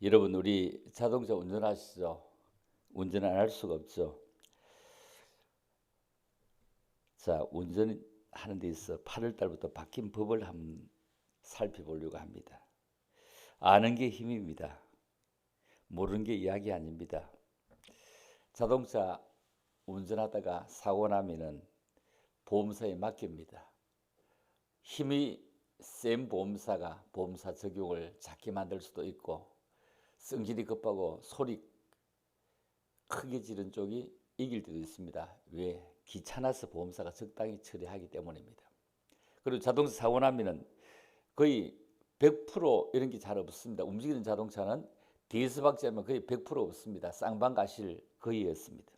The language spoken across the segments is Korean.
여러분, 우리 자동차 운전하시죠? 운전 안 할 수가 없죠. 자, 운전하는 데 있어 8월 달부터 바뀐 법을 한번 살펴보려고 합니다. 아는 게 힘입니다. 모르는 게 이야기 아닙니다. 자동차 운전하다가 사고 나면은 보험사에 맡깁니다. 힘이 센 보험사가 보험사 적용을 작게 만들 수도 있고, 성질이 급하고 소리 크게 지른 쪽이 이길 때도 있습니다. 왜? 귀찮아서 보험사가 적당히 처리하기 때문입니다. 그리고 자동차 사고 나면은 거의 100% 이런 게 잘 없습니다. 움직이는 자동차는 뒤에서 박제하면 거의 100% 없습니다. 쌍방가실 거의 없습니다.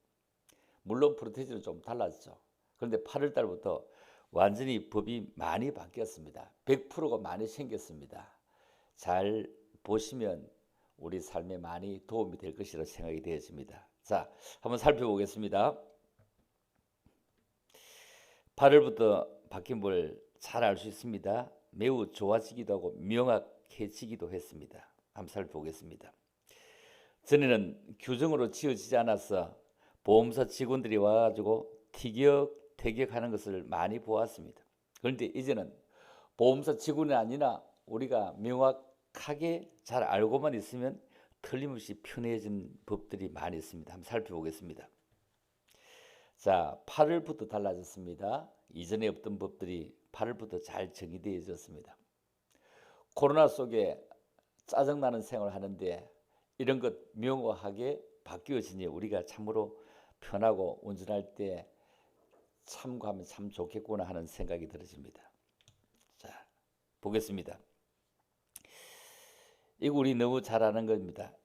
물론 프로테이지는 좀 달라졌죠. 그런데 8월 달부터 완전히 법이 많이 바뀌었습니다. 100%가 많이 생겼습니다. 잘 보시면 우리 삶에 많이 도움이 될 것이라 생각이 되었습니다. 자, 한번 살펴보겠습니다. 8월부터 바뀐 걸 잘 알 수 있습니다. 매우 좋아지기도 하고 명확해지기도 했습니다. 한번 살펴보겠습니다. 전에는 규정으로 지어지지 않아서 보험사 직원들이 와가지고 티격태격하는 것을 많이 보았습니다. 그런데 이제는 보험사 직원이 아니라 우리가 명확하게 잘 알고만 있으면 틀림없이 편해진 법들이 많이 있습니다. 한번 살펴보겠습니다. 자, 8월부터 달라졌습니다. 이전에 없던 법들이 8월부터 잘 정의되어졌습니다. 코로나 속에 짜증나는 생활을 하는데 이런 것 명확하게 바뀌어지니 우리가 참으로 편하고 운전할 때 참고하면 참 좋겠구나 하는 생각이 들어집니다. 자, 보겠습니다. 이거 우리 너무 잘 아는 겁니다.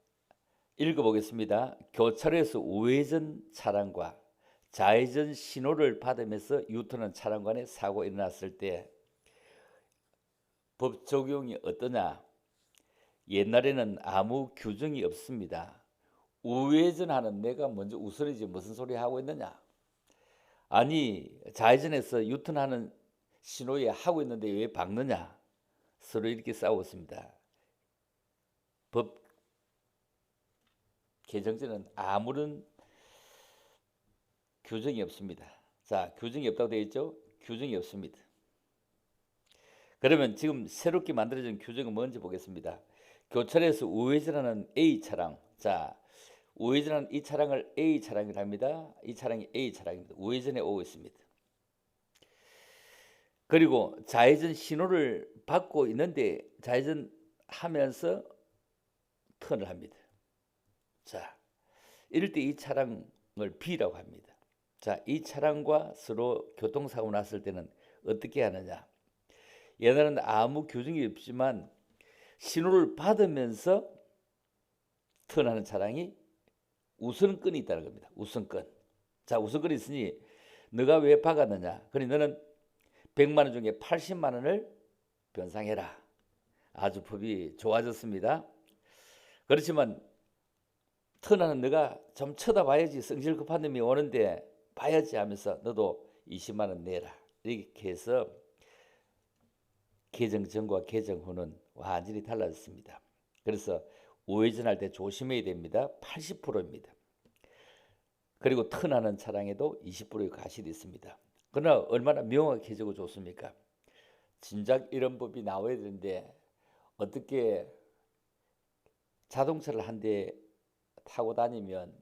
읽어보겠습니다. 교차로에서 우회전 차량과 좌회전 신호를 받으면서 유턴한 차량 간에 사고 일어났을 때 법 적용이 어떠냐? 옛날에는 아무 규정이 없습니다. 우회전하는 내가 먼저 우선이지 무슨 소리 하고 있느냐? 아니, 좌회전해서 유턴하는 신호에 하고 있는데 왜 박느냐? 서로 이렇게 싸웠습니다. 법 개정 전에는 아무런 규정이 없습니다. 자, 규정이 없다고 되어 있죠? 규정이 없습니다. 그러면 지금 새롭게 만들어진 규정은 뭔지 보겠습니다. 교차로에서 우회전하는 A 차량, 자, 우회전하는 이 차량을 A 차량이라 합니다. 이 차량이 A 차량입니다. 우회전에 오고 있습니다. 그리고 좌회전 신호를 받고 있는데 좌회전 하면서 턴을 합니다. 자, 이럴 때 이 차량을 B라고 합니다. 자, 이 차량과 서로 교통사고 났을 때는 어떻게 하느냐? 옛날에는 아무 규정이 없지만 신호를 받으면서 턴하는 차량이 우선권이 있다는 겁니다. 우선권. 자, 우선권이 있으니 너가 왜 박았느냐? 그러니 너는 100만 원 중에 80만 원을 변상해라. 아주 법이 좋아졌습니다. 그렇지만 턴하는 너가 좀 쳐다봐야지. 성질 급한 놈이 오는데 봐야지 하면서 너도 20만 원 내라. 이렇게 해서 개정 전과 개정 후는 완전히 달라졌습니다. 그래서 우회전할 때 조심해야 됩니다. 80%입니다. 그리고 턴하는 차량에도 20%의 과실이 있습니다. 그러나 얼마나 명확해지고 좋습니까? 진작 이런 법이 나와야 되는데 어떻게 자동차를 한 대 타고 다니면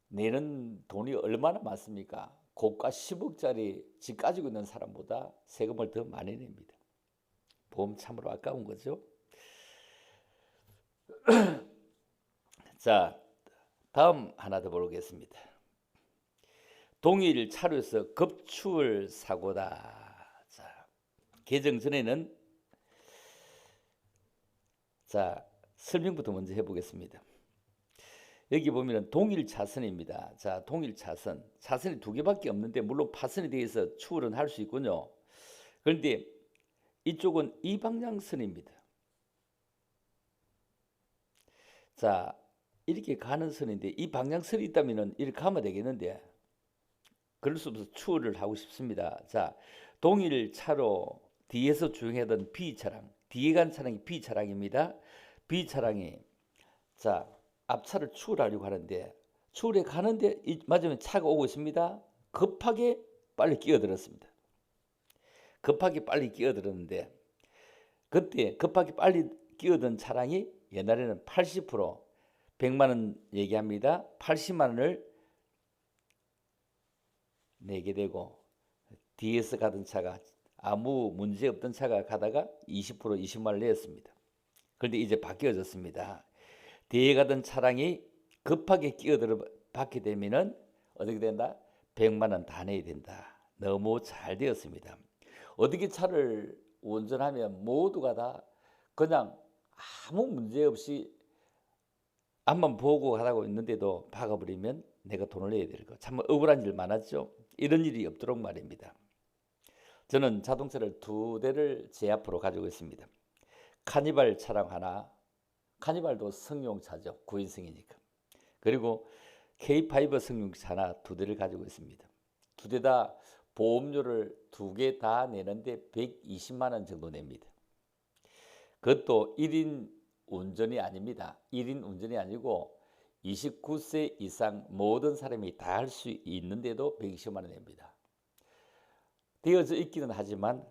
내는 돈이 얼마나 많습니까? 고가 10억짜리 집 가지고 있는 사람보다 세금을 더 많이 냅니다. 보험 참으로 아까운 거죠. 자, 다음 하나 더 보겠습니다. 동일 차로에서 급추월 사고다. 자, 개정 전에는 자, 설명부터 먼저 해보겠습니다. 여기 보면 동일 차선입니다. 자, 동일 차선. 차선이 두 개밖에 없는데 물론 파선에 대해서 추월은 할 수 있군요. 그런데 이쪽은 이방향선입니다. 자, 이렇게 가는 선인데 이 방향선이 있다면 이렇게 가면 되겠는데 그럴 수 없어서 추월을 하고 싶습니다. 자, 동일 차로 뒤에서 주행하던 B 차량, 뒤에 간 차량이 B 차량입니다. B 차량이 자 앞차를 추월하려고 하는데 추월해 가는데 맞으면 차가 오고 있습니다. 급하게 빨리 끼어들었습니다. 급하게 빨리 끼어들었는데 그때 급하게 빨리 끼어든 차량이 옛날에는 80% 100만 원 얘기합니다. 80만 원을 내게 되고 뒤에서 가던 차가 아무 문제 없던 차가 가다가 20% 20만 원을 냈습니다. 그런데 이제 바뀌어졌습니다. 뒤에 가던 차량이 급하게 끼어들어 받게 되면은 어떻게 된다? 100만 원 다 내야 된다. 너무 잘 되었습니다. 어떻게 차를 운전하면 모두가 다 그냥 아무 문제 없이 앞만 보고 가다고 있는데도 박아버리면 내가 돈을 내야 될 거. 참 억울한 일 많았죠. 이런 일이 없도록 말입니다. 저는 자동차를 2대를 제 앞으로 가지고 있습니다. 카니발 차량 하나, 카니발도 승용차죠. 9인승이니까. 그리고 K5 승용차 하나 2대를 가지고 있습니다. 2대 다 보험료를 2개 다 내는데 120만 원 정도 냅니다. 그것도 1인 운전이 아닙니다. 1인 운전이 아니고 29세 이상 모든 사람이 다 할 수 있는데도 120만 원 냅니다. 되어져 있기는 하지만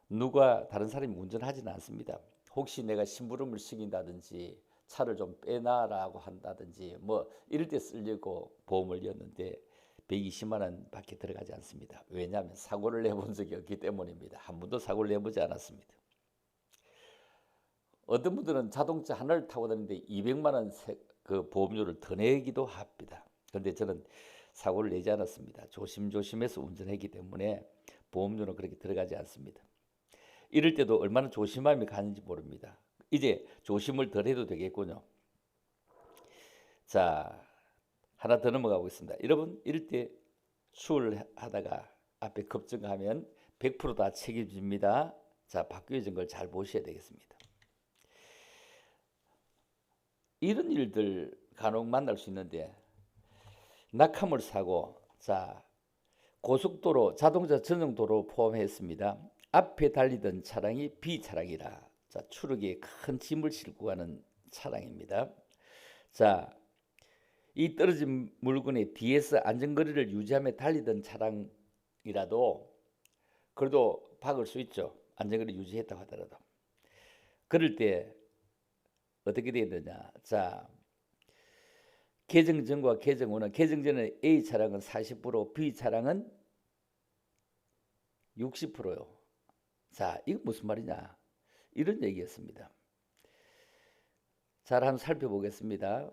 누가 다른 사람이 운전하지는 않습니다. 혹시 내가 심부름을 시킨다든지 차를 좀 빼놔라고 한다든지 뭐 이럴 때 쓰려고 보험을 였는데 120만 원 밖에 들어가지 않습니다. 왜냐하면 사고를 내본 적이 없기 때문입니다. 한 번도 사고를 내보지 않았습니다. 어떤 분들은 자동차 하나를 타고 다니는데 200만 원 그 보험료를 더 내기도 합니다. 그런데 저는 사고를 내지 않았습니다. 조심조심해서 운전했기 때문에 보험료는 그렇게 들어가지 않습니다. 이럴 때도 얼마나 조심함이 가는지 모릅니다. 이제 조심을 덜 해도 되겠군요. 자, 하나 더 넘어가 보겠습니다. 여러분, 이럴 때 추월하다가 앞에 급정하면 100% 다 책임집니다. 자, 바뀌어진 걸 잘 보셔야 되겠습니다. 이런 일들 간혹 만날 수 있는데 낙하물 사고, 자 고속도로 자동차 전용도로 포함했습니다. 앞에 달리던 차량이 B 차량이라 자 추락에 큰 짐을 싣고 가는 차량입니다. 자, 이 떨어진 물건의 뒤에서 안전거리를 유지하며 달리던 차량이라도 그래도 박을 수 있죠. 안전거리 유지했다고 하더라도. 그럴 때 어떻게 돼야 되냐? 자, 개정전과 개정후는 개정전은 A 차량은 40%, B 차량은 60%요. 자, 이거 무슨 말이냐? 이런 얘기였습니다. 잘 한번 살펴보겠습니다.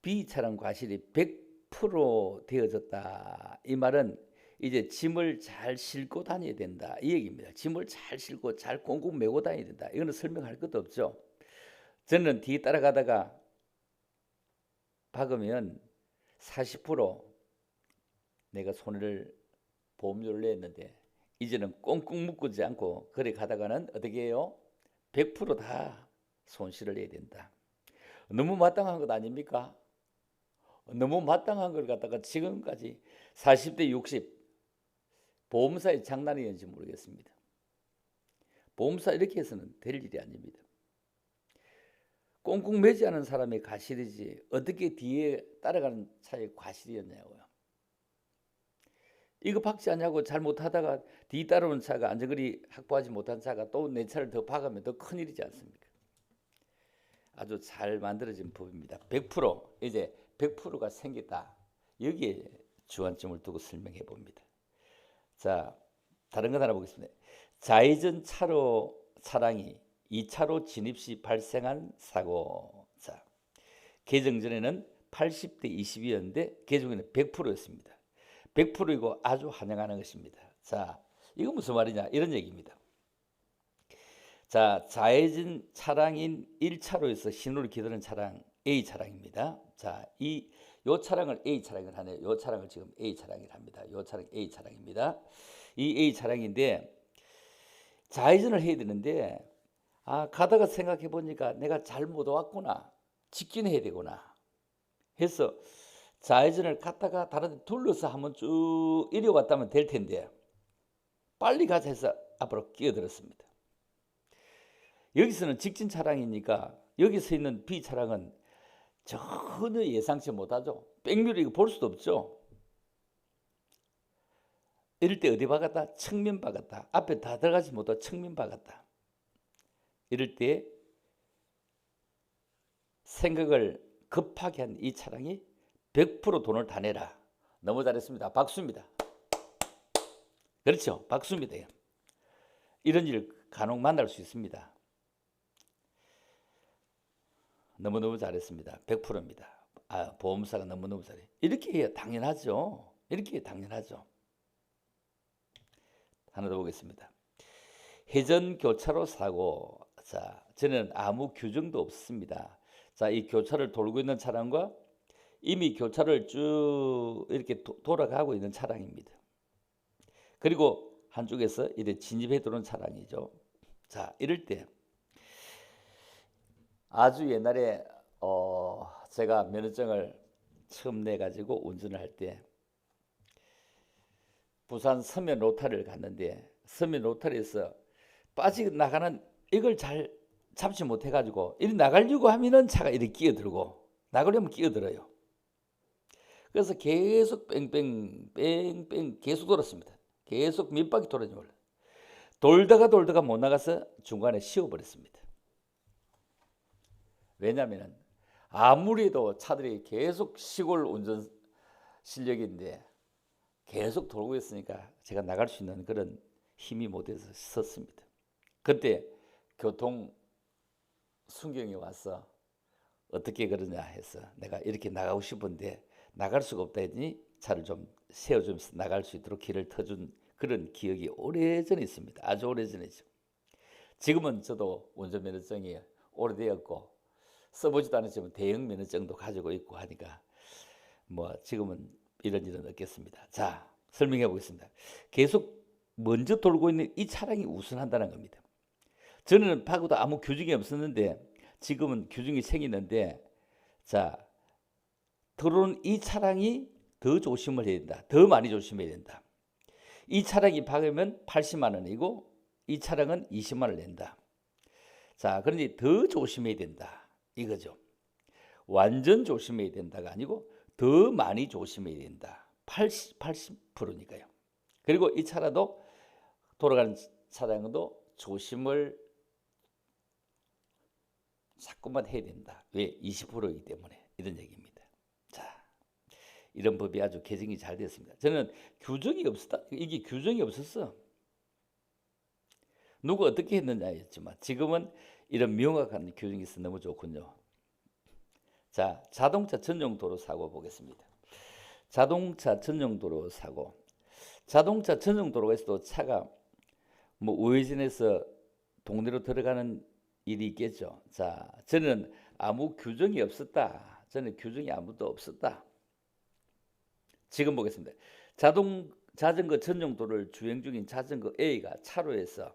B 차량 과실이 100% 되어졌다. 이 말은 이제 짐을 잘 싣고 다녀야 된다. 이 얘기입니다. 짐을 잘 싣고 잘 꽁꽁 메고 다녀야 된다. 이거는 설명할 것도 없죠. 저는 뒤에 따라가다가 박으면 40% 내가 손해를 보험료를 냈는데 이제는 꽁꽁 묶지 않고 그래 가다가는 어떻게 해요? 100%다 손실을 내야 된다. 너무 마땅한 것 아닙니까? 너무 마땅한 걸 갖다가 지금까지 40대 60 보험사의 장난이었는지 모르겠습니다. 보험사 이렇게 해서는 될 일이 아닙니다. 꽁꽁 매지 않은 사람의 과실이지 어떻게 뒤에 따라가는 차의 과실이었냐고요. 이거 박지 않냐고 잘못하다가 뒤 따라오는 차가 안전거리 확보하지 못한 차가 또 내 차를 더 박으면 더 큰일이지 않습니까? 아주 잘 만들어진 법입니다. 100% 이제 100%가 생겼다. 여기에 주안점을 두고 설명해 봅니다. 자, 다른 거 하나 보겠습니다. 좌회전 차로 차량이 2차로 진입 시 발생한 사고. 자, 개정 전에는 80대 20이었는데 개정에는 100%였습니다. 100%이고 아주 환영하는 것입니다. 자, 이거 무슨 말이냐? 이런 얘기입니다. 자, 좌회전 차량인 1차로에서 신호를 기다리는 차량 A 차량입니다. 자, 요 차량을 A 차량을 하네요. 요 차량을 지금 A 차량을 합니다. 요 차량 A 차량입니다. 이 A 차량인데 좌회전을 해야 되는데 가다가 생각해 보니까 내가 잘못 왔구나. 직진해야 되구나. 해서 좌회전을 갔다가 다른 데 둘러서 한번 쭉 이리 왔다면 될 텐데 빨리 가자 해서 앞으로 끼어들었습니다. 여기서는 직진 차량이니까 여기 서 있는 B 차량은 전혀 예상치 못하죠. 백미러 이거 볼 수도 없죠. 이럴 때 어디 박았다? 측면 박았다. 앞에 다 들어가지 못하고 측면 박았다. 이럴 때 생각을 급하게 한 이 차량이 100% 돈을 다 내라. 너무 잘했습니다. 박수입니다. 그렇죠? 박수입니다. 이런 일 간혹 만날 수 있습니다. 너무너무 잘했습니다. 100%입니다. 보험사가 너무너무 잘해. 이렇게 해야 당연하죠. 이렇게 해야 당연하죠. 하나 더 보겠습니다. 회전 교차로 사고. 자, 저는 아무 규정도 없습니다. 자, 이 교차를 돌고 있는 차량과 이미 교차를 쭉 이렇게 돌아가고 있는 차량입니다. 그리고 한쪽에서 이렇게 진입해 들어오는 차량이죠. 자, 이럴 때 아주 옛날에 제가 면허증을 처음 내 가지고 운전을 할 때 부산 서면 로타리를 갔는데 서면 로타리에서 빠져나가는 이걸 잘 잡지 못해 가지고 이리 나가려고 하면은 차가 이렇게 끼어들고 나가려면 끼어들어요. 그래서 계속 뺑뺑 계속 돌았습니다. 계속 몇 바퀴 돌았는지 몰라요. 돌다가 못 나가서 중간에 쉬어버렸습니다. 왜냐하면 아무리도 차들이 계속 시골 운전 실력인데 계속 돌고 있으니까 제가 나갈 수 있는 그런 힘이 못해서 섰습니다. 그때 교통 순경이 와서 어떻게 그러냐 해서 내가 이렇게 나가고 싶은데 나갈 수가 없다 했더니 차를 좀 세워주면서 나갈 수 있도록 길을 터준 그런 기억이 오래전에 있습니다. 아주 오래전이죠. 지금은 저도 운전면허증이 오래되었고 써보지도 않았지만 대형 면허증도 가지고 있고 하니까 뭐 지금은 이런 일은 없겠습니다. 자, 설명해 보겠습니다. 계속 먼저 돌고 있는 이 차량이 우선한다는 겁니다. 저는 파고도 아무 규정이 없었는데 지금은 규정이 생기는데 자, 들어오는 이 차량이 더 조심을 해야 된다. 더 많이 조심해야 된다. 이 차량이 박으면 80만 원이고 이 차량은 20만 원을 낸다. 자, 그런데 더 조심해야 된다. 이거죠. 완전 조심해야 된다가 아니고 더 많이 조심해야 된다. 80%니까요. 그리고 이 차라도 돌아가는 차량도 조심을 자꾸만 해야 된다. 왜? 20%이기 때문에 이런 얘기입니다. 자, 이런 법이 아주 개정이 잘 됐습니다. 저는 규정이 없었다. 이게 규정이 없었어. 누가 어떻게 했느냐였지만 지금은 이런 명확한 규정이 있어 너무 좋군요. 자, 자동차 전용 도로 사고 보겠습니다. 자동차 전용 도로 사고. 자동차 전용 도로가 있어도 차가 뭐 우회전해서 동네로 들어가는 일이 있겠죠. 자, 저는 아무 규정이 없었다. 저는 규정이 아무도 없었다. 지금 보겠습니다. 자전거 전용 도로를 주행 중인 자전거 A가 차로에서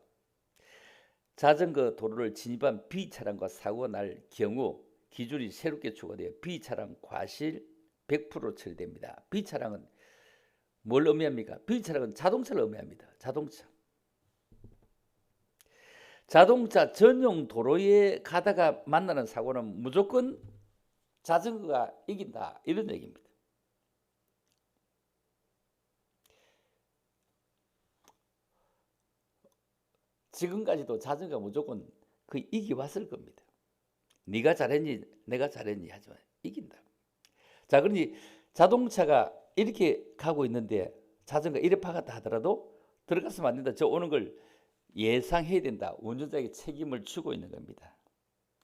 자전거 도로를 진입한 B 차량과 사고가 날 경우 기준이 새롭게 추가되어 B 차량 과실 100% 처리됩니다. B 차량은 뭘 의미합니까? B 차량은 자동차를 의미합니다. 자동차 전용 도로에 가다가 만나는 사고는 무조건 자전거가 이긴다. 이런 얘기입니다. 지금까지도 자전거가 무조건 그 이겨왔을 겁니다. 네가 잘했니 내가 잘했니 하지만 이긴다. 자, 그러니 자동차가 이렇게 가고 있는데 자전거 이래 박았다 하더라도 들어갔으면 안 된다. 저 오는 걸 예상해야 된다. 운전자에게 책임을 지고 있는 겁니다.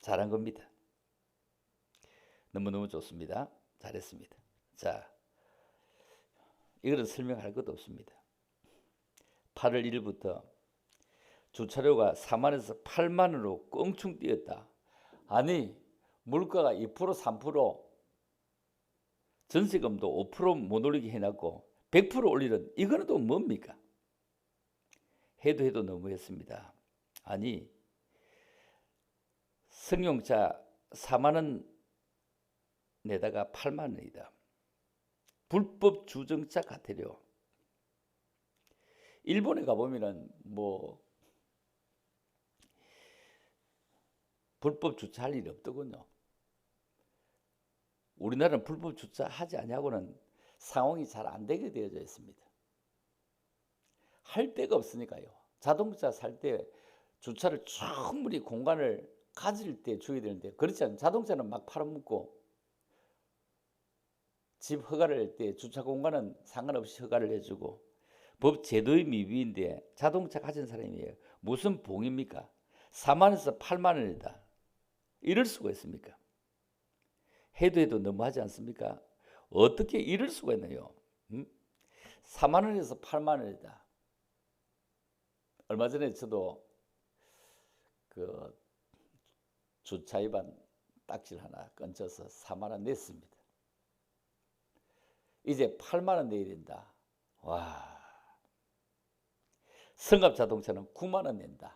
잘한 겁니다. 너무너무 좋습니다. 잘했습니다. 자, 이거는 설명할 것도 없습니다. 8월 1일부터 주차료가 4만원에서 8만원으로 껑충 뛰었다. 아니, 물가가 2% 3% 전세금도 5%못 올리게 해놨고 100% 올리는 이거는 또 뭡니까? 해도 너무했습니다. 아니, 승용차 4만원 내다가 8만원이다. 불법 주정차 과태료. 일본에 가보면은 뭐 불법 주차할 일이 없더군요. 우리나라는 불법 주차하지 않냐고는 상황이 잘 안 되게 되어져 있습니다. 할 데가 없으니까요. 자동차 살 때 주차를 충분히 공간을 가질 때 줘야 되는데 그렇지 않아요. 자동차는 막 팔아먹고 집 허가를 할 때 주차 공간은 상관없이 허가를 해주고 법 제도의 미비인데 자동차 가진 사람이 무슨 봉입니까? 4만 원에서 8만 원이다. 이럴 수가 있습니까? 해도 너무하지 않습니까? 어떻게 이럴 수가 있나요? 4만 원에서 8만 원이다. 얼마 전에 저도 그 주차 위반 딱지를 하나 건져서 4만 원 냈습니다. 이제 8만 원 내야 된다. 와. 성갑 자동차는 9만 원 낸다.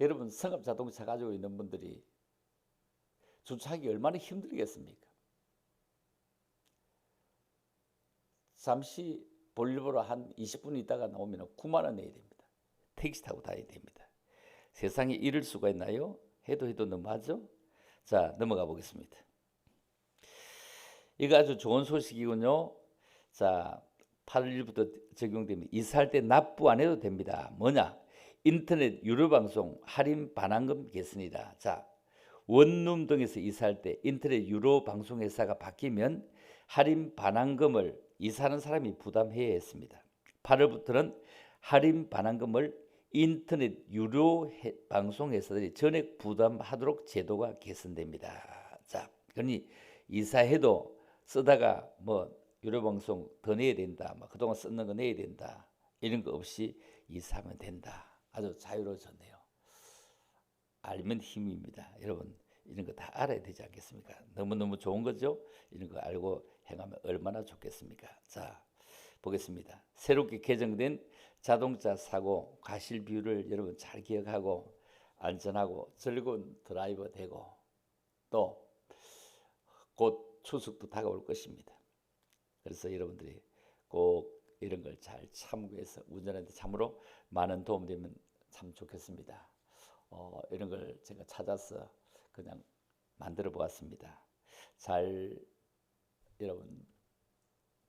여러분 성갑 자동차 가지고 있는 분들이 주차하기 얼마나 힘들겠습니까? 잠시 볼일 보러 한 20분 있다가 나오면 9만 원 내야 됩니다. 택시 타고 다녀야 됩니다. 세상에 이럴 수가 있나요? 해도 너무하죠? 자, 넘어가 보겠습니다. 이거 아주 좋은 소식이군요. 자, 8일부터 적용됩니다. 이사할 때 납부 안 해도 됩니다. 뭐냐? 인터넷 유료 방송 할인 반환금 개선이다. 자, 원룸 등에서 이사할 때 인터넷 유료 방송 회사가 바뀌면 할인 반환금을 이사하는 사람이 부담해야 했습니다. 8월부터는 할인 반환금을 인터넷 유료 방송 회사들이 전액 부담하도록 제도가 개선됩니다. 자, 그러니 이사해도 쓰다가 뭐 유료 방송 더 내야 된다, 뭐 그동안 쓰는 거 내야 된다, 이런 거 없이 이사하면 된다. 아주 자유로워졌네요. 알면 힘입니다. 여러분 이런 거 다 알아야 되지 않겠습니까? 너무너무 좋은 거죠. 이런 거 알고 행하면 얼마나 좋겠습니까? 자, 보겠습니다. 새롭게 개정된 자동차 사고 과실 비율을 여러분 잘 기억하고 안전하고 즐거운 드라이버 되고 또 곧 추석도 다가올 것입니다. 그래서 여러분들이 꼭 이런 걸 잘 참고해서 운전하는데 참으로 많은 도움 되면 참 좋겠습니다. 이런 걸 제가 찾아서 그냥 만들어 보았습니다. 잘 여러분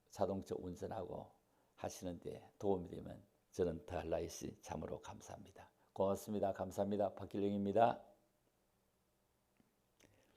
자동차 운전하고 하시는데 도움이 되면 저는 더할 나위 씨 참으로 감사합니다. 고맙습니다. 감사합니다. 박길영입니다.